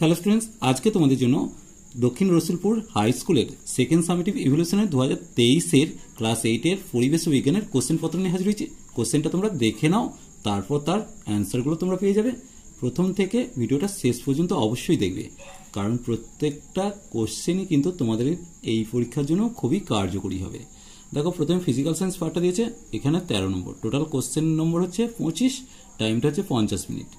Hello students, আজকে তোমাদের জন্য দক্ষিণ রসুলপুর হাই স্কুলের সেকেন্ড সামেটিভ ইভ্যালুয়েশনের 2023-এর ক্লাস 8-এর পরিবেশ ও বিজ্ঞানের কোশ্চেন পত্র নিয়ে হাজির হয়েছে। কোশ্চেনটা তোমরা দেখে নাও, তারপর তার অ্যান্সারগুলো তোমরা পেয়ে যাবে। প্রথম থেকে ভিডিওটা শেষ পর্যন্ত অবশ্যই দেখবে, কারণ প্রত্যেকটা কোশ্চেনই কিন্তু তোমাদের এই পরীক্ষার জন্য খুবই কার্যকরী হবে। দেখো, প্রথমে ফিজিক্যাল সায়েন্স পার্টটা দিয়েছে, এখানে 13 নম্বর, টোটাল কোশ্চেন নম্বর হচ্ছে 25, টাইমটা হচ্ছে 50 মিনিট।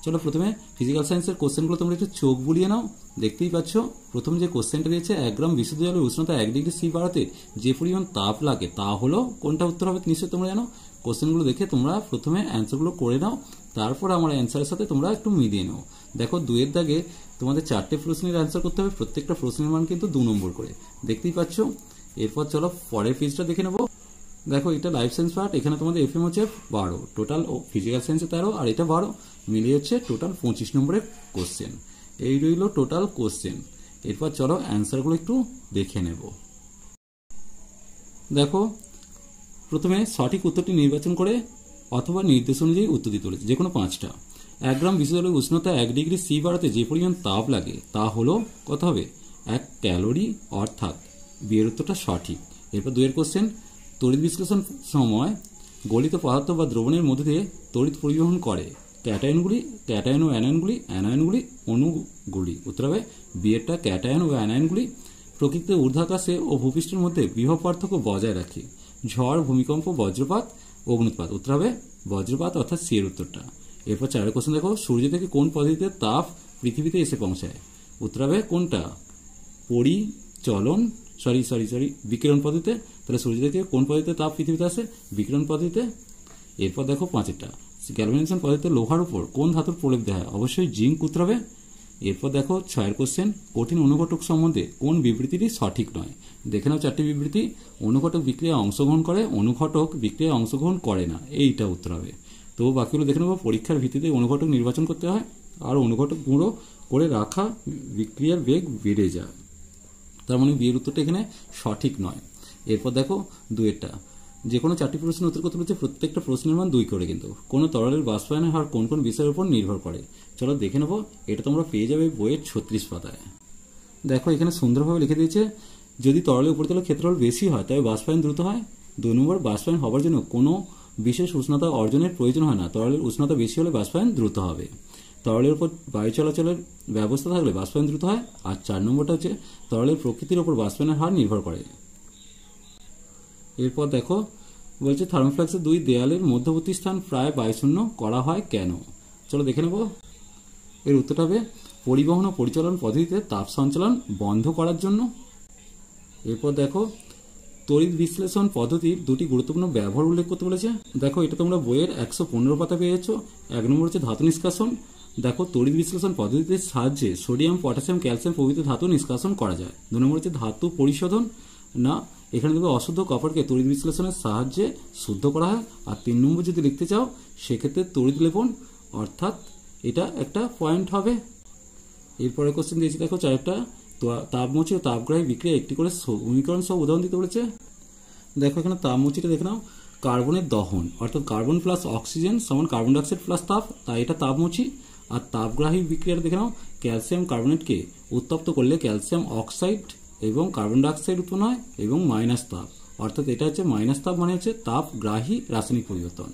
চলো প্রথমে ফিজিক্যাল সায়েন্সের কোশ্চেনগুলো তোমরা একটু চোখ বুলিয়ে নাও। দেখতেই পাচ্ছ প্রথম যে কোশ্চেনটা দিয়েছে, 1 গ্রাম বিশুদ্ধ জলের উষ্ণতা 1 ডিগ্রি সি বাড়াতে যে পরিমাণ তাপ লাগে তা হলো, কোনটা উত্তর হবে নিশ্চয়ই তোমরা জানো। কোশ্চেনগুলো দেখে তোমরা প্রথমে অ্যান্সারগুলো করে নাও, তারপর আমার অ্যান্সারের সাথে তোমরা একটু মিলিয়ে নাও। দেখো, 2-এর দাগে তোমাদের 4টে প্রশ্নের অ্যান্সার করতে হবে, প্রত্যেকটা প্রশ্নের মান কিন্তু 2 নম্বর করে, দেখতেই পাচ্ছ। এরপর চলো পরের পেজটা দেখে নেবো। দেখো, এটা লাইফ সায়েন্স পার্ট, এখানে তোমাদের এফএম হচ্ছে 12, টোটাল ফিজিক্যাল সায়েন্সে 13 আর এটা 12, মিলিয়ে হচ্ছে টোটাল 25 নম্বরের কোশ্চেন। এই রইল টোটাল কোশ্চেন। এরপর চলো অ্যান্সারগুলো একটু দেখে নেব। দেখো, প্রথমে সঠিক উত্তরটি নির্বাচন করে অথবা নির্দেশ অনুযায়ী উত্তর দিতে বলেছে, যে কোনো 5টা। 1 গ্রাম বিশুদ্ধ জলের উষ্ণতা 1 ডিগ্রি সি বাড়াতে যে পরিমাণ তাপ লাগে তা হলো, কত হবে, 1 ক্যালোরি, অর্থাৎ বিয়ের উত্তরটা সঠিক। এরপর 2-এর কোশ্চেন, তড়িৎ বিশ্লেষণ সময় গলিত পদার্থ বা দ্রবণের মধ্যে দিয়ে তড়িৎ পরিবহন করে ক্যাটায়নগুলি, ক্যাটায়ন ও অ্যানায়নগুলি, অ্যানায়নগুলি, অণুগুলি। উত্তর হবে বিয়েরটা, ক্যাটায়ন ও অ্যানায়নগুলি প্রকৃতিতে ঊর্ধ্বাকাশে ও ভূপৃষ্ঠের মধ্যে বিভব পার্থক্য বজায় রাখে। ঝড়, ভূমিকম্প, বজ্রপাত, অগ্নুৎপাত। উত্তর হবে বজ্রপাত, অর্থাৎ সি এর উত্তরটা। এরপর 4-এর কোশ্চেন দেখো, সূর্য থেকে কোন পদ্ধতিতে তাপ পৃথিবীতে এসে পৌঁছায়? উত্তর হবে কোনটা, বিকিরণ পদ্ধতিতে। তাহলে সূর্য থেকে কোন পদ্ধতিতে তাপ পৃথিবীতে আসে? বিকিরণ পদ্ধতিতে। এরপর দেখো 5-টা, গ্যালভানাইজেশন পদ্ধতিতে লোহার উপর কোন ধাতুর প্রলেপ দেওয়া হয়? অবশ্যই জিঙ্ক। উত্তর হবে। এরপর দেখো 6-এর কোশ্চেন, কঠিন অনুঘটক সম্বন্ধে কোন বিবৃতিটি সঠিক নয়? দেখে নাও 4টি বিবৃতি। অনুঘটক বিক্রিয়ায় অংশগ্রহণ করে, অনুঘটক বিক্রিয়ায় অংশগ্রহণ করে না, এইটা উত্তর হবে। তো বাকিগুলো দেখে নেবো। পরীক্ষার ভিত্তিতে অনুঘটক নির্বাচন করতে হয়, আর অনুঘটক গুঁড়ো করে রাখা বিক্রিয়ার বেগ বেড়ে যায়, তার মানে বিয়ের উত্তরটা এখানে সঠিক নয়। এরপর দেখো 2-এরটা, যে কোনো 4টি প্রশ্নের উত্তর করতে বলছে, প্রত্যেকটা প্রশ্নের মান 2 করে, কিন্তু কোন তরলের বাষ্পায়নের হার কোন কোন বিষয়ের উপর নির্ভর করে? চলো দেখে নেবো। এটা তোমরা পেয়ে যাবে বইয়ের 36 পাতায়। দেখো, এখানে সুন্দরভাবে লিখে দিয়েছে, যদি তরলের উপরিতলের ক্ষেত্রফল বেশি হয় তবে বাষ্পায়ন দ্রুত হয়। 2 নম্বর, বাষ্পায়ন হবার জন্য কোনো বিশেষ উষ্ণতা অর্জনের প্রয়োজন হয় না, তরলের উষ্ণতা বেশি হলে বাষ্পায়ন দ্রুত হবে। তরলের উপর বায়ু চলাচলের ব্যবস্থা থাকলে বাষ্পায়ন দ্রুত হয়। আর 4 নম্বরটা হচ্ছে, তরলের প্রকৃতির উপর বাষ্পায়নের হার নির্ভর করে। এরপর দেখো বলছে, থার্মোফ্লাক্সের 2 দেয়ালের মধ্যবর্তী স্থান প্রায় বায়ুশূন্য করা হয় কেন? চলো দেখে নেব। এর উত্তরটা হবে পরিবহন ও পরিচালন পদ্ধতিতে তাপ সঞ্চালন বন্ধ করার জন্য। এরপর দেখো, তড়িৎ বিশ্লেষণ পদ্ধতির 2টি গুরুত্বপূর্ণ ব্যবহার উল্লেখ করতে বলেছে। দেখো, এটা তোমরা বইয়ের 115 পাতা পেয়ে যাচ্ছ। 1 নম্বর হচ্ছে ধাতু নিষ্কাশন। দেখো, তড়িৎ বিশ্লেষণ পদ্ধতির সাহায্যে সোডিয়াম, পটাশিয়াম, ক্যালসিয়াম প্রভৃতি ধাতু নিষ্কাশন করা যায়। 2 নম্বর হচ্ছে ধাতু পরিশোধন। না, এখানে দেখো অশুদ্ধ কপারকে তড়িৎ বিশ্লেষণের সাহায্যে শুদ্ধ করা হয়। আর 3 নম্বর যদি লিখতে চাও, সেক্ষেত্রে তড়িৎ লেপন, অর্থাৎ এটা একটা পয়েন্ট হবে। এরপরে কোশ্চেন দিয়েছি, দেখো 4টা, তাপমোচী ও তাপগ্রাহী বিক্রিয়া একটি করে সমীকরণ সহ উদাহরণ দিতে বলেছে। দেখো, এখানে তাপমোচীটা দেখে নাও, কার্বনের দহন, অর্থাৎ কার্বন প্লাস অক্সিজেন সমান কার্বন ডাইঅক্সাইড প্লাস তাপ, তাই এটা তাপমোচী। আর তাপগ্রাহী বিক্রিয়াটা দেখে নাও, ক্যালসিয়াম কার্বনেটকে উত্তপ্ত করলে ক্যালসিয়াম অক্সাইড এবং কার্বন ডাইঅক্সাইড উৎপন্ন হয় এবং মাইনাস তাপ, অর্থাৎ এটা হচ্ছে মাইনাস তাপ, মানে হচ্ছে তাপগ্রাহী রাসায়নিক পরিবর্তন।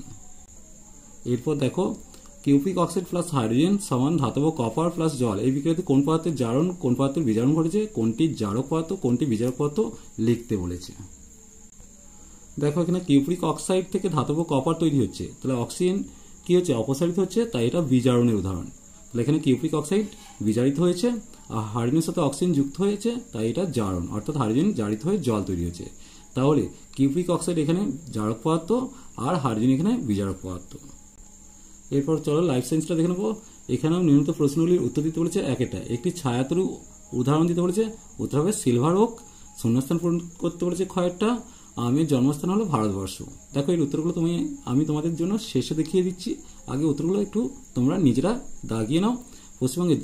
এরপর দেখো, কিউপিক অক্সাইড প্লাস হাইড্রোজেন সমান ধাতব কপার প্লাস জল, এই বিক্রিয়াতে কোন পদার্থের জারণ, কোন পদার্থের বিজারণ ঘটেছে, কোনটি জারক পদার্থ, কোনটি বিজারক পদার্থ লিখতে বলেছে। দেখো, এখানে কিউপিক অক্সাইড থেকে ধাতব কপার তৈরি হচ্ছে, তাহলে অক্সিজেন কি হচ্ছে, অপসারিত হচ্ছে, তাই এটা বিজারণের উদাহরণ। তাহলে এখানে কিউপিক অক্সাইড বিজারিত হয়েছে, আর হাইড্রোজেনের সাথে অক্সিজেন যুক্ত হয়েছে, তাই এটা জারণ, অর্থাৎ হাইড্রোজেন জারিত হয়ে জল তৈরি হয়েছে। তাহলে কিউপিক অক্সাইড এখানে জারক পদার্থ, আর হাইড্রোজেন এখানে বিজারক পদার্থ। এরপর চলো লাইফ সায়েন্সটা দেখে নেবো। এখানেও নিয়মিত প্রশ্নগুলির উত্তর দিতে বলেছে। একটি ছায়াতরু উদাহরণ দিতে বলেছে, উত্তর হবে সিলভার ওক। শূন্যস্থান পূরণ করতে বলেছে। ক্ষয়েরটা, আমের জন্মস্থান হলো ভারতবর্ষ। দেখো, এর উত্তরগুলো আমি তোমাদের জন্য শেষে দেখিয়ে দিচ্ছি, আগে উত্তরগুলো একটু তোমরা নিজেরা দাগিয়ে নাও। পশ্চিমবঙ্গে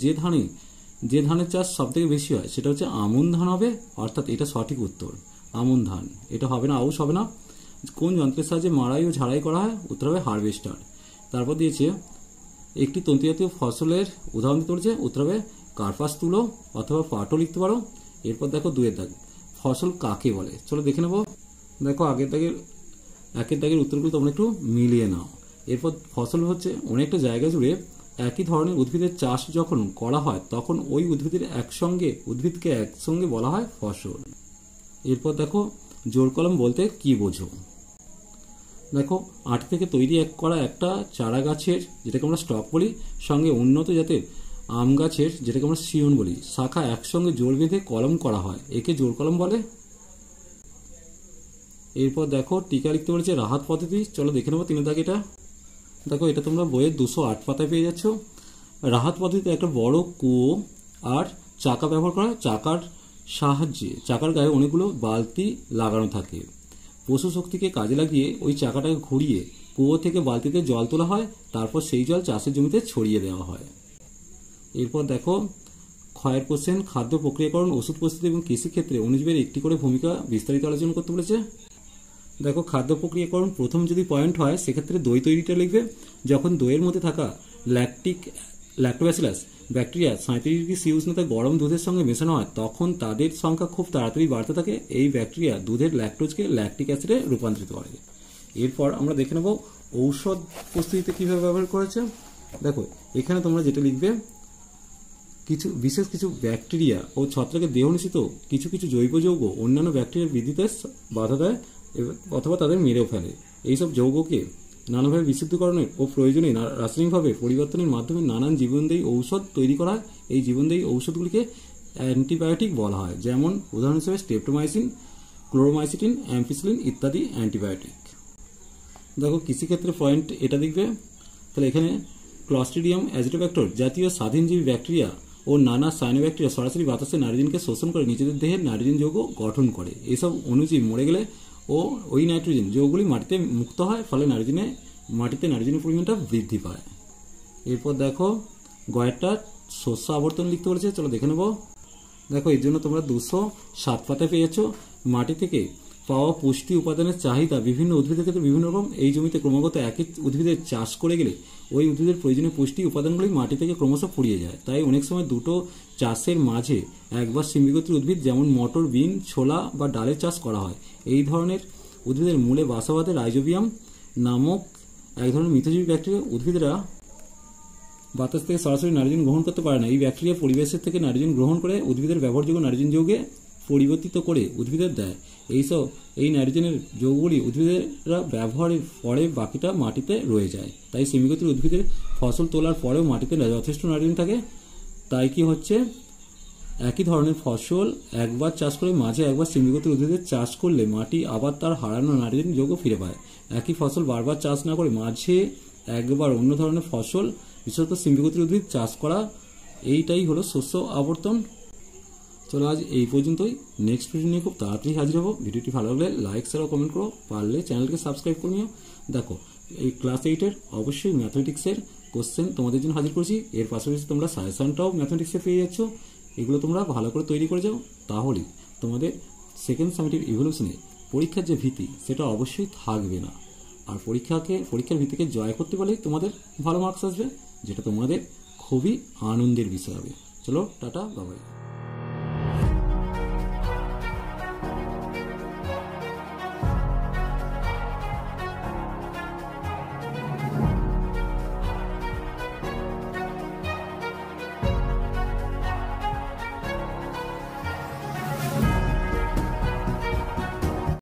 যে ধানের চাষ সব থেকে বেশি হয় সেটা হচ্ছে আমন ধান হবে, অর্থাৎ এটা সঠিক উত্তর, আমন ধান। এটা হবে না, আউশ হবে না। কোন যন্ত্রের সাহায্যে মাড়াই ও ঝাড়াই করা হয়? উত্তর হবে হারভেস্টার। তারপর দিয়েছে একটি তন্তুজাতীয় ফসলের উদাহরণ দিতে বলেছে, উত্তর হবে কার্পাস তুলো অথবা পাটও লিখতে পারো। এরপর দেখো 2 দাগ, ফসল কাকে বলে? চলো দেখে নেবো। দেখো একের দাগের উত্তরগুলো তোমরা একটু মিলিয়ে নাও। এরপর ফসল হচ্ছে অনেকটা জায়গা জুড়ে একই ধরনের উদ্ভিদের চাষ যখন করা হয় তখন ওই উদ্ভিদকে একসঙ্গে বলা হয় ফসল। এরপর দেখো জোর কলম বলতে কি বোঝো? দেখো আটি থেকে তৈরি করা একটা চারা গাছের, যেটাকে আমরা স্টক বলি, সঙ্গে উন্নত জাতের আম গাছের, যেটাকে আমরা শিয়ন বলি, শাখা একসঙ্গে জোর বেঁধে কলম করা হয়, একে জোর কলম বলে। এরপর দেখো টিকা লিখতে বলেছে রাহাত পদ্ধতি। চলো দেখে নেবো 3 দাগ। এটা দেখো এটা তোমরা বইয়ের 208 পাতায় পেয়ে যাচ্ছ। রাহাত পদ্ধতিতে একটা বড় কুয়ো আর চাকা ব্যবহার করা হয়। চাকার সাহায্যে চাকার গায়ে অনেকগুলো বালতি লাগানো থাকে। পশু শক্তিকে কাজে লাগিয়ে ওই চাকাটাকে ঘুরিয়ে কুয়ো থেকে বালতিতে জল তোলা হয়, তারপর সেই জল চাষের জমিতে ছড়িয়ে দেওয়া হয়। এরপর দেখো ক্ষয়ের কোশ্চেন, খাদ্য প্রক্রিয়াকরণ, ওষুধ প্রস্তুতি এবং কৃষিক্ষেত্রে অণুজীবের একটি করে ভূমিকা বিস্তারিত আলোচনা করতে বলেছে। দেখো খাদ্য প্রক্রিয়াকরণ প্রথম যদি পয়েন্ট হয় সেক্ষেত্রে দই তৈরিটা লিখবে। যখন দইয়ের মধ্যে থাকা ল্যাক্টোব্যাসিলাস ব্যাকটেরিয়া 37 ডিগ্রি সি উষ্ণতায় গরম দুধের সঙ্গে মেশানো হয় তখন তাদের সংখ্যা খুব তাড়াতাড়ি বাড়তে থাকে। এই ব্যাকটেরিয়া দুধের ল্যাকটোজকে ল্যাকটিক অ্যাসিডে রূপান্তরিত করে। এরপর আমরা দেখে নেব ঔষধ প্রস্তুতিতে কিভাবে ব্যবহার করেছে। দেখো এখানে তোমরা যেটা লিখবে, বিশেষ কিছু ব্যাকটেরিয়া ও ছত্রাকের দেহ নিঃসৃত কিছু কিছু জৈব যৌগ অন্যান্য ব্যাকটেরিয়ার বৃদ্ধিতে বাধা দেয় অথবা তাদের মেরেও ফেলে। এইসব যৌগকে নানাভাবে বিশুদ্ধকরণের ও প্রয়োজনে রাসায়নিকভাবে পরিবর্তনের মাধ্যমে নানান জীবনদায়ী ঔষধ তৈরি করা হয়। এই জীবনদায়ী ঔষধগুলিকে অ্যান্টিবায়োটিক বলা হয়, যেমন উদাহরণ হিসেবে স্ট্রেপ্টোমাইসিন, ক্লোরোমাইসিটিন, অ্যাম্পিসিলিন ইত্যাদি অ্যান্টিবায়োটিক। দেখো কৃষিক্ষেত্রে পয়েন্ট এটা দেখবে। তাহলে এখানে ক্লস্ট্রিডিয়াম অ্যাজিটোব্যাক্টর জাতীয় স্বাধীনজীবী ব্যাকটেরিয়া ও নানা সায়ানোব্যাকটেরিয়া সরাসরি বাতাসে নাইট্রোজেনকে শোষণ করে নিজেদের দেহের নাইট্রোজেন যৌগ গঠন করে। এসব অণুজীব মরে গেলে ও ওই নাইট্রোজেন যৌগগুলি মাটিতে মুক্ত হয়, ফলে মাটিতে নাইট্রোজেনের পরিমাণটা বৃদ্ধি পায়। এরপর দেখো গয়েরটা শস্য আবর্তন লিখতে বলেছে। চলো দেখে নেব। দেখো এর জন্য তোমরা 207 পাতায় পেয়ে যাচ্ছ। মাটি থেকে পাওয়া পুষ্টি উপাদানের চাহিদা বিভিন্ন উদ্ভিদের ক্ষেত্রে বিভিন্ন রকম। এই জমিতে ক্রমাগত একই উদ্ভিদের চাষ করে গেলে ওই উদ্ভিদের প্রয়োজনীয় পুষ্টি উপাদানগুলি মাটি থেকে ক্রমশ ফুরিয়ে যায়। তাই অনেক সময় দুটো চাষের মাঝে একবার সিম্বিগোত্রী উদ্ভিদ যেমন মটর, বিন, ছোলা বা ডালের চাষ করা হয়। এই ধরনের উদ্ভিদের মূলে বাসা বাঁধে রাইজোবিয়াম নামক এক ধরনের মিথজীবী ব্যাকটেরিয়া। উদ্ভিদরা বাতাস থেকে সরাসরি নাইট্রোজেন গ্রহণ করতে পারে না। এই ব্যাকটেরিয়া পরিবেশের থেকে নাইট্রোজেন গ্রহণ করে উদ্ভিদের ব্যবহারযোগ্য নাইট্রোজেন যৌগে পরিবর্তিত করে উদ্ভিদের দেয়। এই নাইট্রোজেনের যৌগগুলি উদ্ভিদেরা ব্যবহারের পরে বাকিটা মাটিতে রয়ে যায়। তাই সিম্বিগোত্রী উদ্ভিদের ফসল তোলার পরেও মাটিতে যথেষ্ট নাইট্রোজেন থাকে। তাই কি হচ্ছে, একই ধরনের ফসল একবার চাষ করে মাঝে একবার সিম্বিগোত্রী উদ্ভিদের চাষ করলে মাটি আবার তার হারানো নাইট্রোজেন যৌগ ফিরে পায়। একই ফসল বারবার চাষ না করে মাঝে একবার অন্য ধরনের ফসল, বিশেষত সিম্বিগোত্রী উদ্ভিদ চাষ করা, এইটাই হলো শস্য আবর্তন। চলো আজ এই পর্যন্তই। নেক্সট ভিডিও নিয়ে খুব তাড়াতাড়ি হাজির হবো। ভিডিওটি ভালো লাগলে লাইক, শেয়ার ও কমেন্ট করো। পারলে চ্যানেলকে সাবস্ক্রাইব করে নিও। দেখো এই ক্লাস 8-এর অবশ্যই ম্যাথমেটিক্সের কোশ্চেন তোমাদের জন্য হাজির করেছি। এর পাশাপাশি তোমরা সাজেশনটাও ম্যাথমেটিক্সে পেয়ে যাচ্ছ। এগুলো তোমরা ভালো করে তৈরি করে যাও, তাহলে তোমাদের সেকেন্ড সামেটিভ ইভলিউশনে পরীক্ষার যে ভীতি সেটা অবশ্যই থাকবে না। আর পরীক্ষার ভীতিকে জয় করতে পারলেই তোমাদের ভালো মার্কস আসবে, যেটা তোমাদের খুবই আনন্দের বিষয় হবে। চলো টাটা, বাই বাই।